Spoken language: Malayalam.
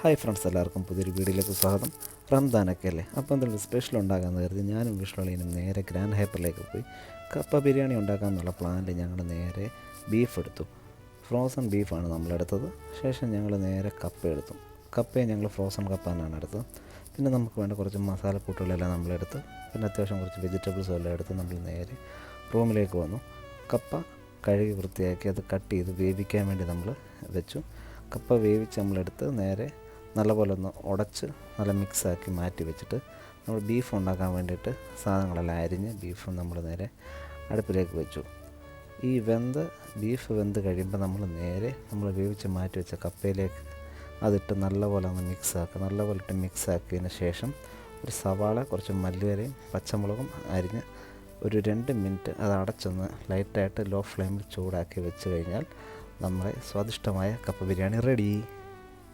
ഹായ് ഫ്രണ്ട്സ്, എല്ലാവർക്കും പുതിയൊരു വീഡിയോയിലേക്ക് സ്വാഗതം. റംദാനൊക്കെ അല്ലേ, അപ്പോൾ എന്തെങ്കിലും സ്പെഷ്യൽ ഉണ്ടാക്കാമെന്ന് കരുതി ഞാനും വിഷ്ണുളിനും നേരെ ഗ്രാൻഡ് ഹൈപ്പറിലേക്ക് പോയി കപ്പ ബിരിയാണി ഉണ്ടാക്കാമെന്നുള്ള പ്ലാനിൽ ഞങ്ങൾ നേരെ ബീഫ് എടുത്തു. ഫ്രോസൺ ബീഫാണ് നമ്മളെടുത്തത്. ശേഷം ഞങ്ങൾ നേരെ കപ്പ എടുത്തു. കപ്പയെ ഞങ്ങൾ ഫ്രോസൺ കപ്പ തന്നെയാണ് എടുത്തത്. പിന്നെ നമുക്ക് വേണ്ട കുറച്ച് മസാലക്കൂട്ടുകളെല്ലാം നമ്മളെടുത്ത്, പിന്നെ അത്യാവശ്യം കുറച്ച് വെജിറ്റബിൾസും എല്ലാം എടുത്ത് നമ്മൾ നേരെ റൂമിലേക്ക് വന്നു. കപ്പ കഴുകി വൃത്തിയാക്കി അത് കട്ട് ചെയ്ത് വേവിക്കാൻ വേണ്ടി നമ്മൾ വെച്ചു. കപ്പ വേവിച്ച് നമ്മളെടുത്ത് നേരെ നല്ലപോലെ ഒന്ന് ഉടച്ച് നല്ല മിക്സാക്കി മാറ്റി വെച്ചിട്ട് നമ്മൾ ബീഫ് ഉണ്ടാക്കാൻ വേണ്ടിയിട്ട് സാധനങ്ങളെല്ലാം അരിഞ്ഞ് ബീഫ് നമ്മൾ നേരെ അടുപ്പിലേക്ക് വെച്ചു. ഈ ബീഫ് വെന്ത് കഴിയുമ്പോൾ നമ്മൾ വേവിച്ച് മാറ്റി വെച്ച കപ്പയിലേക്ക് അതിട്ട് നല്ലപോലെ ഒന്ന് മിക്സാക്കുക. നല്ലപോലെ ഇട്ട് മിക്സാക്കിയതിന് ശേഷം ഒരു സവാള, കുറച്ച് മല്ലിയിലയും പച്ചമുളകും അരിഞ്ഞ് ഒരു 2 മിനിറ്റ് അത് അടച്ചൊന്ന് ലൈറ്റായിട്ട് ലോ ഫ്ലെയിമിൽ ചൂടാക്കി വെച്ച് കഴിഞ്ഞാൽ നമ്മുടെ സ്വാദിഷ്ടമായ കപ്പ ബിരിയാണി റെഡി.